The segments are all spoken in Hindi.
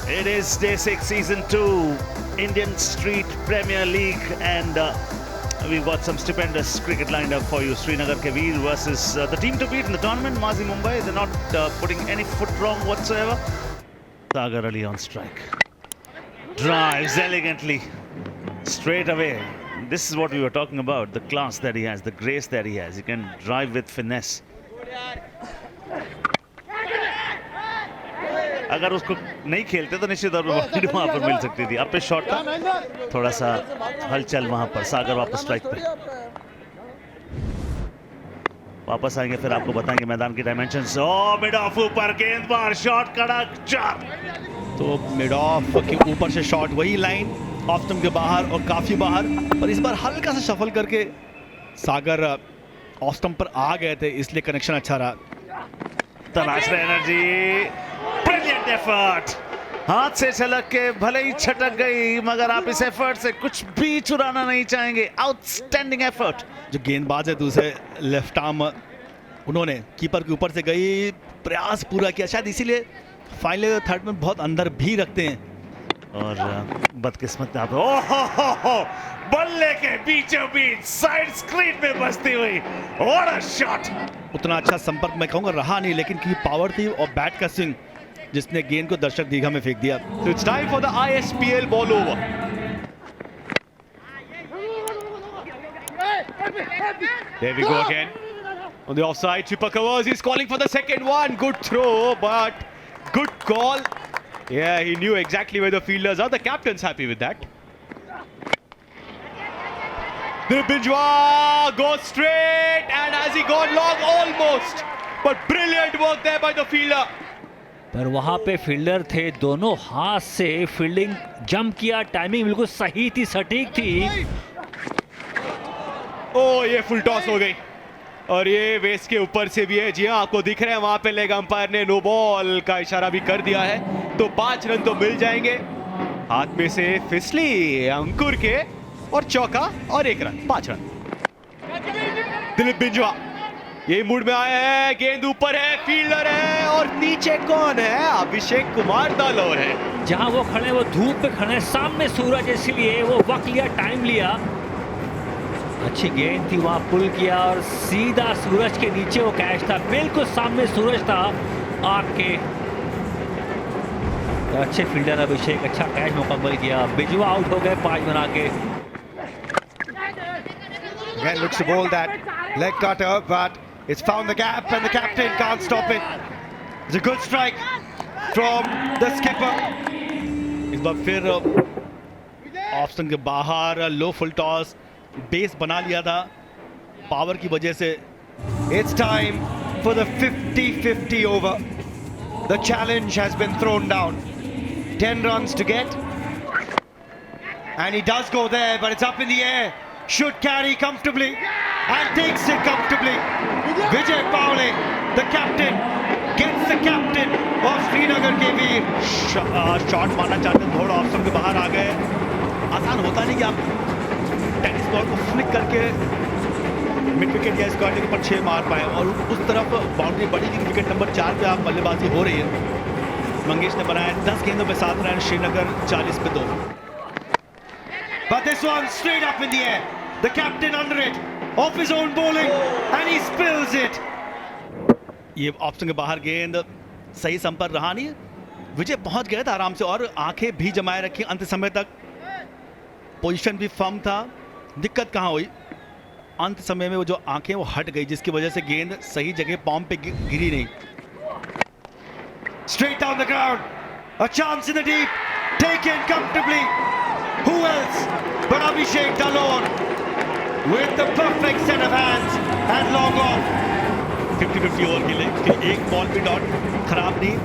It is day 6, season 2, Indian Street Premier League, and we've got some stupendous cricket lined up for you. Srinagar ke Veer versus the team to beat in the tournament, Mazi Mumbai. They're not putting any foot wrong whatsoever. Sagar Ali on strike. Drives elegantly, straight away. This is what we were talking about, the class that he has, the grace that he has. He can drive with finesse. अगर उसको नहीं खेलते तो निश्चित तौर पर पॉइंट वहां पर मिल सकती थी. अब पे शॉट था, थोड़ा सा हलचल वहां पर. सागर वापस स्ट्राइक पे. वापस आएंगे फिर आपको बताएंगे मैदान की डायमेंशंस. ओ मिड ऑफ ऊपर, गेंदबाज शॉट कड़क 4. तो मिड ऑफ के ऊपर से शॉट, वही लाइन ऑफ स्टंप के बाहर और काफी बाहर. और इस बार हल्का सा शफल करके सागर ऑफ स्टंप पर आ गए थे, इसलिए कनेक्शन अच्छा रहा. तलाश रहे एनर्जी. Brilliant effort. हाथ से छलक के भले ही छटक गई, मगर आप इस एफर्ट से कुछ भी चुराना नहीं चाहेंगे. Outstanding effort. जो गेंदबाज है दूसरे लेफ्ट आर्म, उन्होंने कीपर के ऊपर से गई, प्रयास पूरा किया. शायद इसीलिए फाइनल थर्ड में बहुत अंदर भी रखते हैं. और बदकिस्मत आप ओहो बल्ले के बीचों बीच साइड स्क्रीन में बसती हुई. What a shot. उतना अच्छा संपर्क मैं कहूँगा रहा नहीं, लेकिन की पावर थी और बैट का स्विंग जिसने गेंद को दर्शक दीघा में फेंक दिया. So it's time for the ISPL ball over. There we go again. On the offside, Chipper covers. He's calling for the second one. Good throw, but good call. Yeah, he knew exactly where the fielders are. The captain's happy with that. Dilip Binjwa goes straight, and has he gone long? Almost. But brilliant work there by the fielder. पर वहाँ पे फील्डर थे, दोनों हाथ से फील्डिंग जंप किया. टाइमिंग बिल्कुल सही थी, सटीक थी. ओ ये फुल टॉस हो गई और ये वेस्ट के ऊपर से भी है. जी हाँ, आपको दिख रहे हैं वहां पे लेग अंपायर ने नो बॉल का इशारा भी कर दिया है. तो 5 रन तो मिल जाएंगे. हाथ में से फिसली अंकुर के और चौका और 1 रन, 5 रन. दिलीप बिंजवा ये मूड में आया है. गेंद ऊपर है, फील्डर है और नीचे कौन है? अभिषेक कुमार दालोर है. जहाँ वो खड़े, वो धूप पे खड़े, सामने सूरज, इसलिए वो वक्त लिया, टाइम लिया. अच्छी गेंद थी, वहां पुल किया और सीधा सूरज के नीचे वो कैच था. बिल्कुल सामने सूरज था आग के. तो अच्छे फील्डर अभिषेक, अच्छा कैच मुकम्मल किया. बिजवा आउट हो गए 5 बना के. Again looks to bowl that leg cutter, but it's found the gap and the captain can't stop it. It's a good strike from the skipper. इस बार फिर ऑफ स्टंप के बाहर लो फुल टॉस, बेस बना लिया था पावर की वजह से. It's time for the 50-50 over. The challenge has been thrown down. 10 runs to get. And he does go there, but it's up in the air. Should carry comfortably and takes it comfortably. Vijay Paule, the captain, gets the captain of Srinagar के वीर. शॉट मारना चाहते थोड़ा ऑफ स्टंप के बाहर आ गए. आसान होता नहीं कि आप टेनिस बॉल को फ्लिक करके मिड विकेट या स्क्वायर के ऊपर 6 मार पाए और उस तरफ बाउंड्री बड़ी थी. विकेट नंबर 4 पे आप बल्लेबाजी हो रही है. मंगेश ने बनाया 10 गेंदों पे 7 रन, श्रीनगर 40 पे 2. But this one straight up in the air. The captain under it, off his own bowling, and he spills it. ये ऑप्शन के बाहर गेंद, सही संपर्क रहा नहीं. विजय पहुंच गया था आराम से और आंखें भी जमाए रखी अंत समय तक. पोजीशन भी फर्म था. दिक्कत कहां हुई? अंत समय में वो जो आंखें वो हट गई, जिसकी वजह से गेंद सही जगह पॉम पे गिरी नहीं. Straight down the ground. A chance in the deep. Taken comfortably. Who else but Abhishek Dalor with the perfect set of hands and long off. 50-50 over के लिए कि एक बॉल भी डॉट खराब नहीं,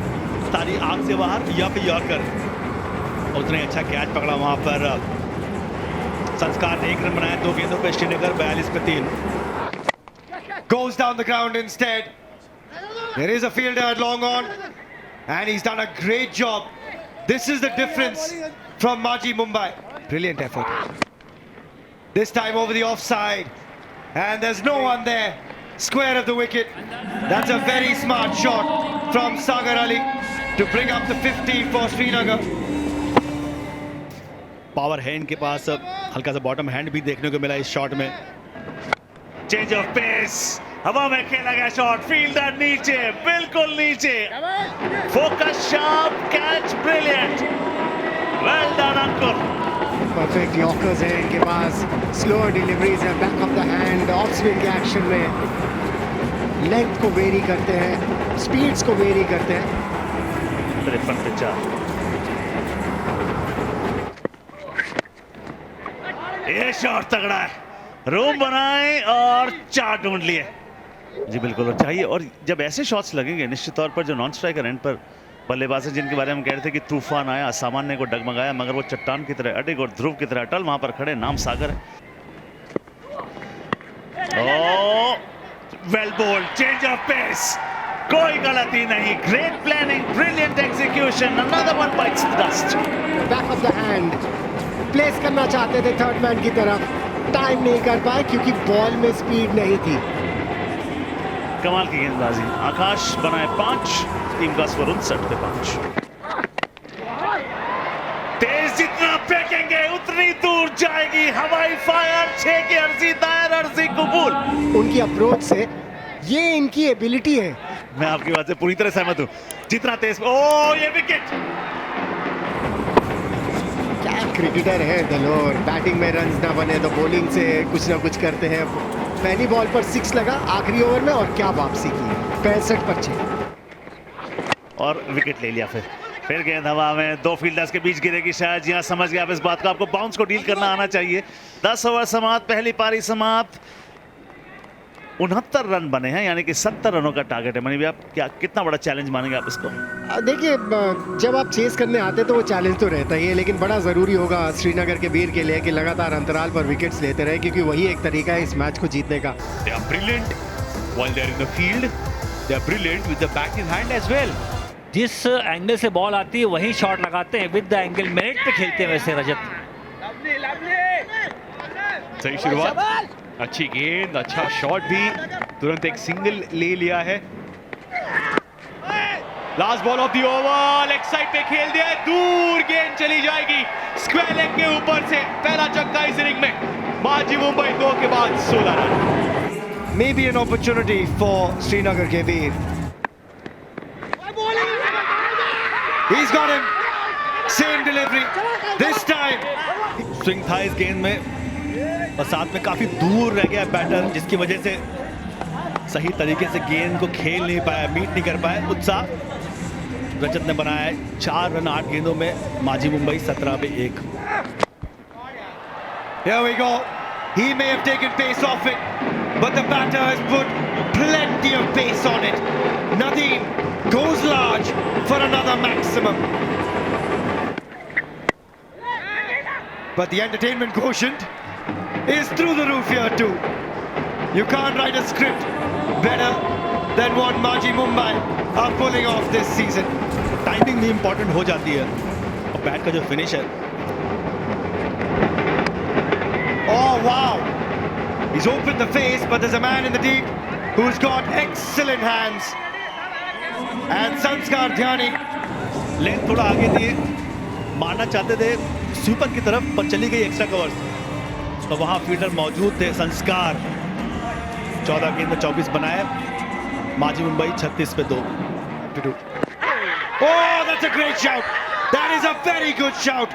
सारी आग से बाहर या फिर यॉर्कर. उतने अच्छा कैच पकड़ा वहां पर. संस्कार ने 1 रन बनाया 2 गेंदों पे. श्रीनगर 42 पे 3. Goes down the ground instead. There is a fielder at long on and he's done a great job. This is the difference from Maji Mumbai. Brilliant effort. This time over the offside. And there's no one there. Square of the wicket. That's a very smart shot from Sagar Ali. to bring up the 50 for Srinagar. Power है इनके पास, हल्का सा बॉटम हैंड भी देखने को मिला इस शॉट में। चेंज ऑफ पेस, हवा में खेला गया शॉट, फील्डर नीचे, बिल्कुल नीचे, focus sharp, catch brilliant, well done Ankur. Perfect yorkers हैं इनके पास, स्लोअर डिलीवरीज है, back of the hand, off swing के एक्शन में लेंथ को वेरी करते हैं, स्पीड्स को वेरी करते हैं। 53 पे 4। ये शॉट तगड़ा है, रूम बनाए और 4 ढूंढ लिए। जी बिल्कुल, और चाहिए। और जब ऐसे शॉट्स लगेंगे निश्चित तौर पर जो नॉन स्ट्राइकर एंड पर बल्लेबाज है, जिनके बारे में कह रहे थे कि तूफान आया, सामान्य को डगमगाया, मगर वो चट्टान की तरह अडिग और ध्रुव की तरह अटल वहां पर खड़े, नाम सागर है। Well bowled, change of pace, कोई गलती नहीं, great planning, brilliant execution, another one bites the dust. Back of the hand place करना चाहते थे थर्ड मैन की तरफ, टाइम नहीं कर पाए क्योंकि बॉल में स्पीड नहीं थी। कमाल की गेंदबाजी, आकाश बनाए 5, टीम का स्कोर 59 पे 5। तेज जितना फेंकेंगे उतनी दूर जाएगी, हवाई फायर, 6 की अर्जी, दायर अर्जी कबूल। उनकी अप्रोच से ये इनकी एबिलिटी है। मैं आपकी बात से पूरी तरह सहमत हूं, जितना तेज, ओ ये विकेट। क्या क्रिकेटर है दलोर, बैटिंग में रन्स ना बने तो बॉलिंग से कुछ ना कुछ करते हैं। पहली बॉल पर 6 लगा आखिरी ओवर में, और क्या वापसी की, 65 पर 6 और विकेट ले लिया। फिर गेंद हवा में, 2 फील्डर्स के बीच गिरेगी शायद। जी हाँ, समझ गया आप इस बात को, आपको बाउंस को डील करना आना चाहिए। 10 ओवर समाप्त, पहली पारी समाप्त, 69 रन बने हैं, यानी कि 70 रनों का टारगेट है। मनी भी आप क्या, कितना बड़ा चैलेंज मानेंगे आप इसको? देखिए, जब आप चेस करने आते तो वो चैलेंज तो रहता ही है, लेकिन बड़ा ज़रूरी होगा श्रीनगर के वीर के लिए कि लगातार अंतराल पर विकेट्स लेते रहे, क्योंकि वही एक तरीका है इस मैच को जीतने का। They are brilliant while they are in the field. They are brilliant with the bat in hand as well. जिस एंगल से बॉल आती है वही शॉट लगाते हैं, विद द एंगल मेरिट पे खेलते हैं वैसे रजत। सही शुरुआत, अच्छी गेंद, अच्छा शॉट भी, तुरंत एक सिंगल ले लिया है। Last ball of the over, leg side पे खेल दिया है, दूर गेंद चली जाएगी, स्क्वायर लेग के ऊपर से। पहला छक्का इस इनिंग में, माजी मुंबई 2 के बाद 16 run. Maybe an opportunity for Srinagar Kevir. He's got him. Same delivery. This time. Swing था इस गेंद में और साथ में काफी दूर रह गया बैटर, जिसकी वजह से सही तरीके से गेंद को खेल नहीं पाया, मीट नहीं कर पाया। उत्साह रजत ने बनाया है 4 रन 8 गेंदों में, माजी मुंबई 17 पे 1। Here we go. He may have taken pace off it, but the batter has put plenty of pace on it. Nadeem goes large for another maximum. But the entertainment quotient is through the roof here too. You can't write a script better than what Maji Mumbai are pulling off this season. Timing भी इंपॉर्टेंट हो जाती है, और बैट का जो फिनिश है। Oh wow! He's opened the face, but there's a man in the deep who's got excellent hands. And Sanskar Dhyani. Length थोड़ा आगे दिए, मारना चाहते थे स्वीपर की तरफ, पर चली गई एक्स्ट्रा कवर्स, तो वहां फील्डर मौजूद थे। संस्कार 14 गेंद में 24 बनाए, माजी मुंबई 36 पे 2। Oh, that's a great shout. That is a very good shout.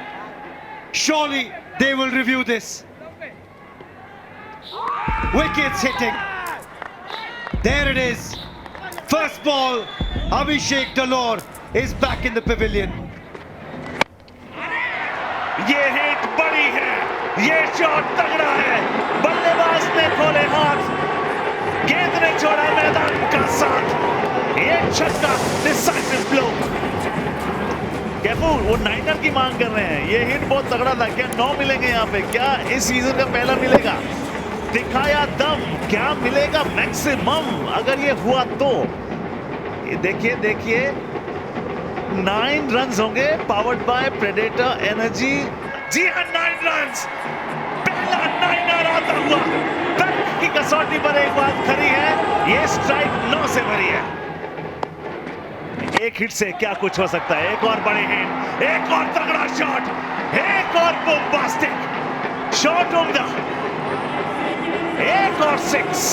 Surely they will review this. Wickets hitting. There it is. First ball. Abhishek Dalor is back in the pavilion. ये हिट बड़ी है, ये शॉट तगड़ा है, बल्लेबाज ने खोले हाथ, गेंद ने छोड़ा मैदान का साथ, ये छक्का, डिसाइसिव ब्लो। कैफूर वो 9 की मांग कर रहे हैं, ये हिट बहुत तगड़ा था। क्या 9 मिलेंगे यहाँ पे? क्या इस सीजन का पहला मिलेगा? दिखाया दम, क्या मिलेगा मैक्सिमम अगर ये हुआ तो? ये देखिए देखिए, 9 रन्स होंगे, पावर्ड बाय प्रेडेटर एनर्जी। जी हाँ, 9 रन्स, पहला 9 आता हुआ। तर्क की कसौटी पर एक बात खरी है, ये स्ट्राइक 9 से भरी है। एक हिट से क्या कुछ हो सकता है। एक और बड़े हिट, एक और तगड़ा शॉट, एक और बम्बास्टिक शॉट उम्दा, एक और 6।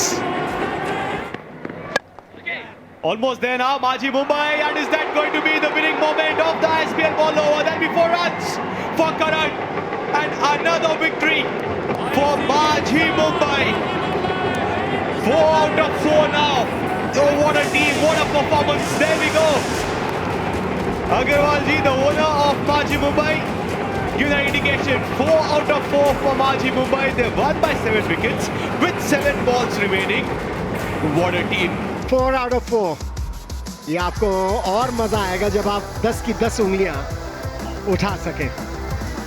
Almost there now, Maji Mumbai, and is that going to be the winning moment of the ISPL ball over? That'll be 4 runs for Karan, and another victory for Maji Mumbai. 4 out of 4 now. Oh, what a team, what a performance. There we go. Agarwal ji, the owner of Maji Mumbai, give that indication. 4 out of 4 for Maji Mumbai. They won by 7 wickets with 7 balls remaining. What a team. 4 out of 4। ये आपको और मजा आएगा जब आप 10 की 10 उंगलियां उठा सके।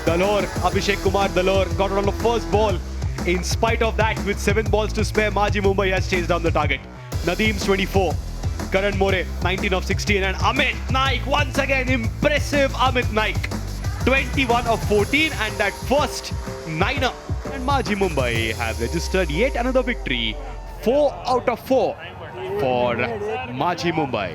Dalor, Abhishek Kumar Dalor got it on the first ball. In spite of that, with 7 balls to spare, Maji Mumbai has chased down the target. Nadeem's 24, Karan More 19 of 16, and Amit Naik once again impressive. Amit Naik 21 of 14, and that first niner. And Maji Mumbai have registered yet another victory. 4 out of 4 for Maji Mumbai.